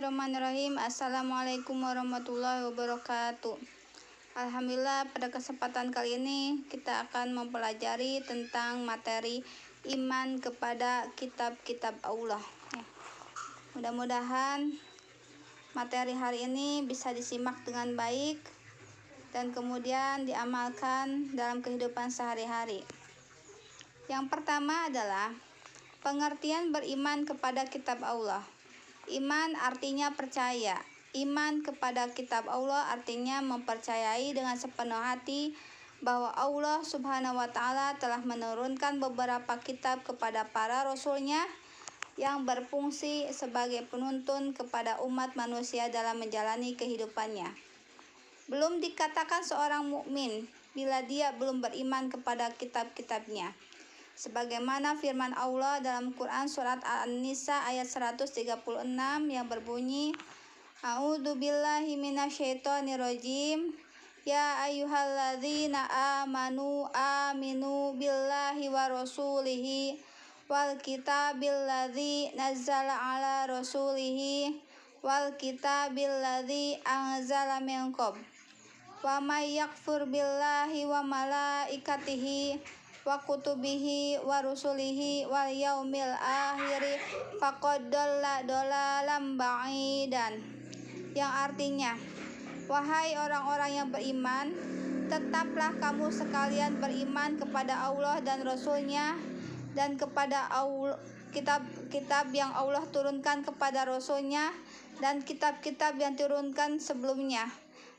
Bismillahirrahmanirrahim. Assalamualaikum warahmatullahi wabarakatuh. Alhamdulillah, pada kesempatan kali ini kita akan mempelajari tentang materi iman kepada kitab-kitab Allah. Mudah-mudahan materi hari ini bisa disimak dengan baik dan kemudian diamalkan dalam kehidupan sehari-hari. Yang pertama adalah pengertian beriman kepada kitab Allah. Iman artinya percaya. Iman kepada kitab Allah artinya mempercayai dengan sepenuh hati bahwa Allah Subhanahu wa Ta'ala telah menurunkan beberapa kitab kepada para rasulnya yang berfungsi sebagai penuntun kepada umat manusia dalam menjalani kehidupannya. Belum dikatakan seorang mukmin bila dia belum beriman kepada kitab-kitabnya. Sebagaimana firman Allah dalam Quran surat An-Nisa ayat 136 yang berbunyi, A'udzu billahi minasyaitonir rajim. Ya ayyuhalladzina amanu aminu billahi wa rasulihi wal kitabil ladzi nazzala ala rasulihi wal kitabil ladzi anzala min qabl. Wa may yakfur billahi wa malaikatihi wa kutubihi wa rusulihi wal yaumil akhiri faqad dalla dalalan ba'idan, yang artinya, wahai orang-orang yang beriman, tetaplah kamu sekalian beriman kepada Allah dan Rasulnya dan kepada kitab-kitab yang Allah turunkan kepada Rasulnya dan kitab-kitab yang turunkan sebelumnya.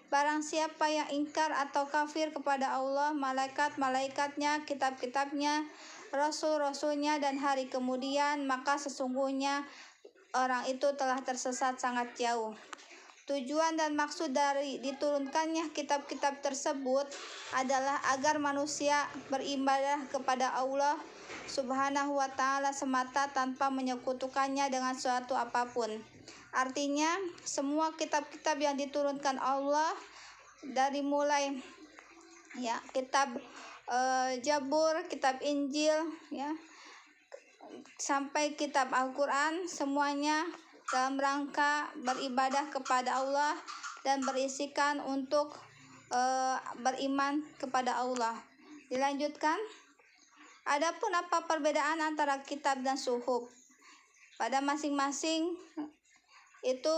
Barang siapa yang ingkar atau kafir kepada Allah, malaikat-malaikatnya, kitab-kitabnya, rasul-rasulnya, dan hari kemudian, maka sesungguhnya orang itu telah tersesat sangat jauh. Tujuan dan maksud dari diturunkannya kitab-kitab tersebut adalah agar manusia beribadah kepada Allah Subhanahu wa Ta'ala semata tanpa menyekutukannya dengan suatu apapun. Artinya, semua kitab-kitab yang diturunkan Allah dari mulai kitab Zabur, kitab Injil, sampai kitab Al-Quran, semuanya dalam rangka beribadah kepada Allah dan berisikan untuk beriman kepada Allah. Dilanjutkan, adapun apa perbedaan antara kitab dan suhuf? Pada masing-masing itu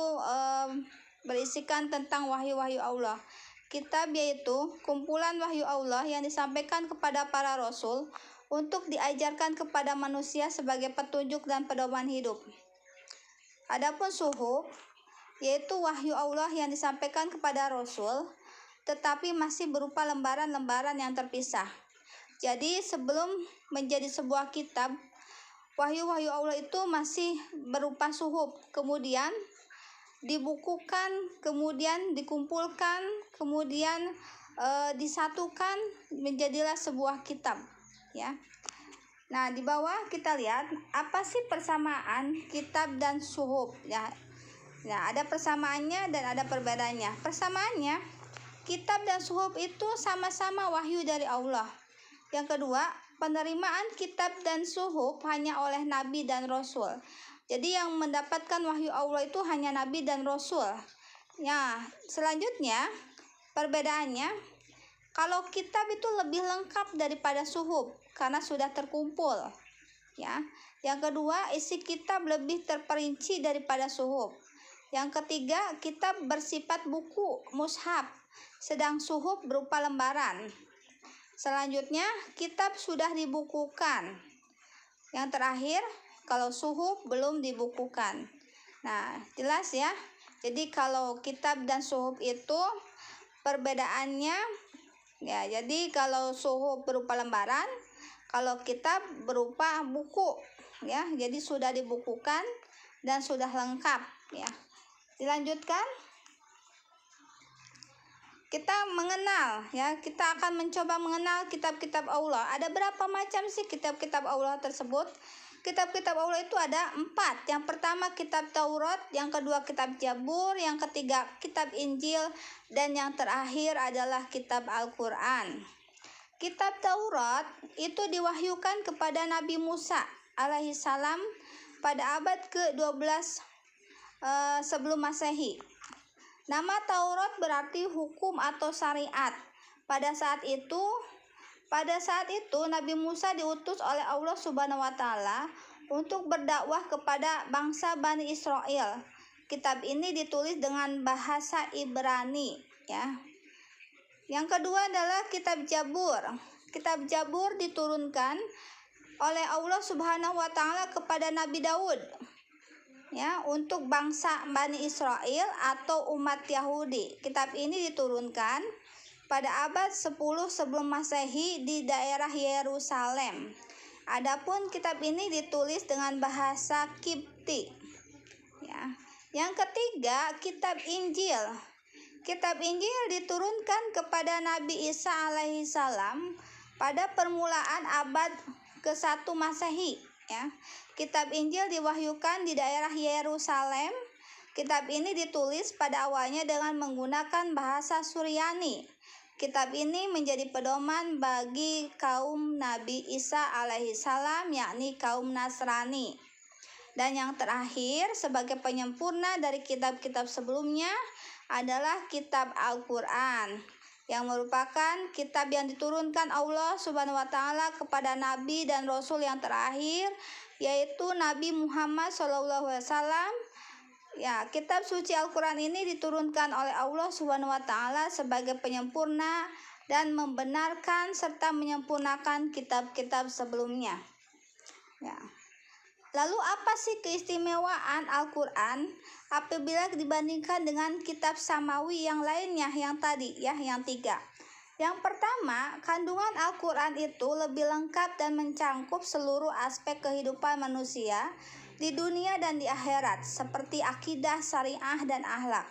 berisikan tentang wahyu-wahyu Allah. Kitab yaitu kumpulan wahyu Allah yang disampaikan kepada para rasul untuk diajarkan kepada manusia sebagai petunjuk dan pedoman hidup. Adapun suhuf yaitu wahyu Allah yang disampaikan kepada rasul tetapi masih berupa lembaran-lembaran yang terpisah. Jadi sebelum menjadi sebuah kitab, wahyu-wahyu Allah itu masih berupa suhuf, kemudian dibukukan, kemudian dikumpulkan, kemudian disatukan menjadilah sebuah kitab, Nah, di bawah kita lihat apa sih persamaan kitab dan suhuf, Nah, ada persamaannya dan ada perbedaannya. Persamaannya, kitab dan suhuf itu sama-sama wahyu dari Allah. Yang kedua, penerimaan kitab dan suhuf hanya oleh nabi dan rasul. Jadi yang mendapatkan wahyu Allah itu hanya nabi dan rasul. Selanjutnya perbedaannya, kalau kitab itu lebih lengkap daripada suhuf karena sudah terkumpul. Yang kedua, isi kitab lebih terperinci daripada suhuf. Yang ketiga, kitab bersifat buku, mushaf, sedang suhuf berupa lembaran. Selanjutnya, kitab sudah dibukukan. Yang terakhir, kalau suhuf belum dibukukan. Nah, jelas ya. Jadi kalau kitab dan suhuf itu perbedaannya, jadi kalau suhuf berupa lembaran, kalau kitab berupa buku, Jadi sudah dibukukan dan sudah lengkap, Dilanjutkan. Kita mengenal, kita akan mencoba mengenal kitab-kitab Allah. Ada berapa macam sih kitab-kitab Allah tersebut? Kitab-kitab Allah itu ada 4. Yang pertama kitab Taurat, yang kedua kitab Zabur, yang ketiga kitab Injil, dan yang terakhir adalah kitab Al-Quran. Kitab Taurat itu diwahyukan kepada Nabi Musa alaihissalam pada abad ke-12 sebelum Masehi. Nama Taurat berarti hukum atau syariat. Pada saat itu Nabi Musa diutus oleh Allah Subhanahu wa taala untuk berdakwah kepada bangsa Bani Israel. Kitab ini ditulis dengan bahasa Ibrani, ya. Yang kedua adalah kitab Zabur. Kitab Zabur diturunkan oleh Allah Subhanahu wa taala kepada Nabi Daud, ya, untuk bangsa Bani Israel atau umat Yahudi. Kitab ini diturunkan pada abad 10 sebelum Masehi di daerah Yerusalem. Adapun kitab ini ditulis dengan bahasa Kipti, ya. Yang ketiga, kitab Injil. Kitab Injil diturunkan kepada Nabi Isa alaihissalam pada permulaan abad ke-1 Masehi, ya. Kitab Injil diwahyukan di daerah Yerusalem. Kitab ini ditulis pada awalnya dengan menggunakan bahasa Suryani. Kitab ini menjadi pedoman bagi kaum Nabi Isa alaihissalam, yakni kaum Nasrani. Dan yang terakhir, sebagai penyempurna dari kitab-kitab sebelumnya adalah kitab Al-Quran, yang merupakan kitab yang diturunkan Allah Subhanahu wa taala kepada nabi dan rasul yang terakhir, yaitu Nabi Muhammad SAW. Ya, kitab suci Al-Quran ini diturunkan oleh Allah Subhanahu wa taala sebagai penyempurna dan membenarkan serta menyempurnakan kitab-kitab sebelumnya. Ya. Lalu apa sih keistimewaan Al-Quran apabila dibandingkan dengan kitab samawi yang lainnya yang tadi, ya, yang 3? Yang pertama, kandungan Al-Quran itu lebih lengkap dan mencangkup seluruh aspek kehidupan manusia di dunia dan di akhirat, seperti akidah, syariah, dan akhlak.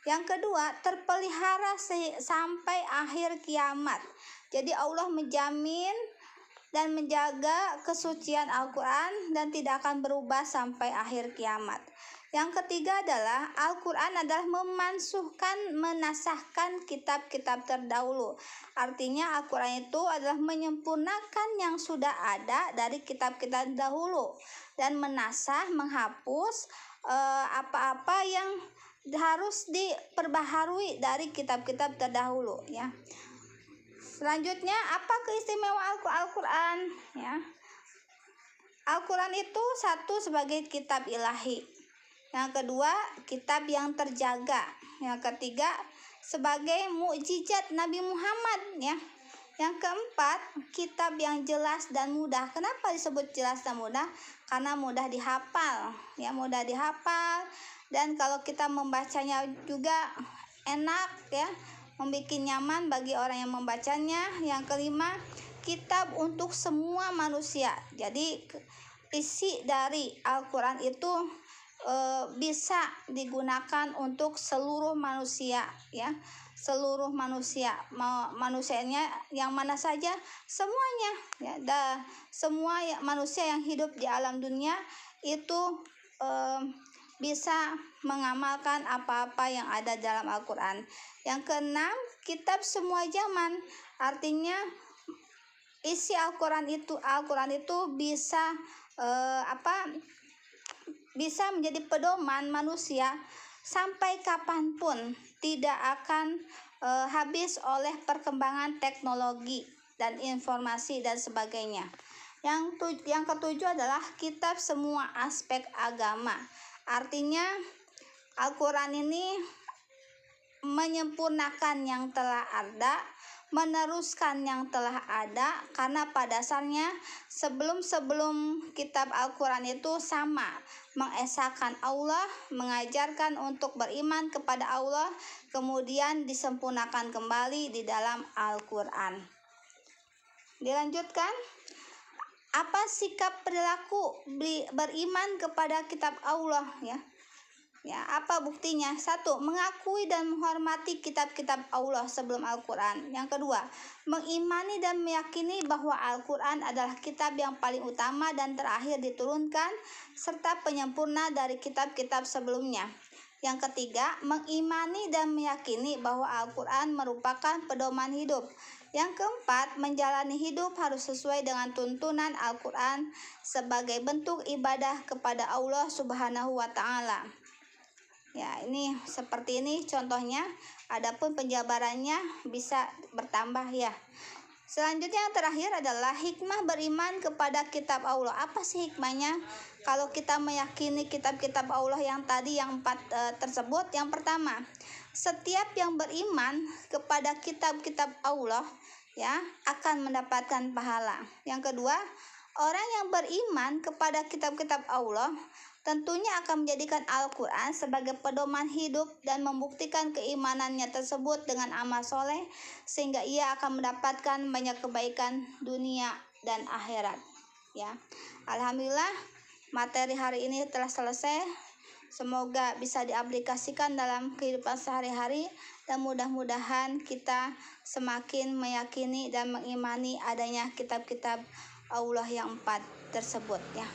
Yang kedua, terpelihara sampai akhir kiamat. Jadi Allah menjamin dan menjaga kesucian Al-Quran dan tidak akan berubah sampai akhir kiamat. Yang ketiga adalah Al-Quran adalah menasahkan kitab-kitab terdahulu. Artinya Al-Quran itu adalah menyempurnakan yang sudah ada dari kitab-kitab dahulu dan menghapus apa-apa yang harus diperbaharui dari kitab-kitab terdahulu, ya. Selanjutnya, apa keistimewaan Al-Quran, ya? Al-Quran itu satu sebagai kitab ilahi. Yang kedua, kitab yang terjaga. Yang ketiga, sebagai mukjizat Nabi Muhammad, ya. Yang keempat, kitab yang jelas dan mudah. Kenapa disebut jelas dan mudah? Karena mudah dihafal, ya, mudah dihafal. Dan kalau kita membacanya juga enak, ya, membuat nyaman bagi orang yang membacanya. Yang kelima, kitab untuk semua manusia. Jadi isi dari Al-Quran itu bisa digunakan untuk seluruh manusia, ya, seluruh manusia, manusianya yang mana saja, semuanya, ya, semua manusia yang hidup di alam dunia itu bisa mengamalkan apa-apa yang ada dalam Al-Quran. Yang keenam, kitab semua zaman. Artinya isi Al-Quran itu bisa bisa menjadi pedoman manusia sampai kapanpun, tidak akan habis oleh perkembangan teknologi dan informasi dan sebagainya. Yang ketujuh adalah kitab semua aspek agama. Artinya Al-Quran ini menyempurnakan yang telah ada, meneruskan yang telah ada, karena pada dasarnya sebelum kitab Al-Quran itu sama, mengesahkan Allah, mengajarkan untuk beriman kepada Allah, kemudian disempurnakan kembali di dalam Al-Quran. Dilanjutkan, apa sikap perilaku beriman kepada kitab Allah, ya? Ya, apa buktinya? 1. Mengakui dan menghormati kitab-kitab Allah sebelum Al-Quran. Yang kedua, mengimani dan meyakini bahwa Al-Quran adalah kitab yang paling utama dan terakhir diturunkan, serta penyempurna dari kitab-kitab sebelumnya. Yang ketiga, mengimani dan meyakini bahwa Al-Quran merupakan pedoman hidup. Yang keempat, menjalani hidup harus sesuai dengan tuntunan Al-Quran sebagai bentuk ibadah kepada Allah Subhanahu wa Ta'ala. Nah, ini seperti ini contohnya. Adapun penjabarannya bisa bertambah ya. Selanjutnya yang terakhir adalah hikmah beriman kepada kitab Allah. Apa sih hikmahnya? Kalau kita meyakini kitab-kitab Allah yang tadi yang 4 tersebut, yang pertama, setiap yang beriman kepada kitab-kitab Allah ya akan mendapatkan pahala. Yang kedua, orang yang beriman kepada kitab-kitab Allah tentunya akan menjadikan Al-Quran sebagai pedoman hidup dan membuktikan keimanannya tersebut dengan amal soleh, sehingga ia akan mendapatkan banyak kebaikan dunia dan akhirat ya. Alhamdulillah, materi hari ini telah selesai. Semoga bisa diaplikasikan dalam kehidupan sehari-hari, dan mudah-mudahan kita semakin meyakini dan mengimani adanya kitab-kitab Allah yang 4 tersebut ya.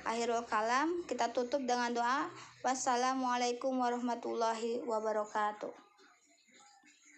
Akhirul kalam, kita tutup dengan doa. Wassalamualaikum warahmatullahi wabarakatuh.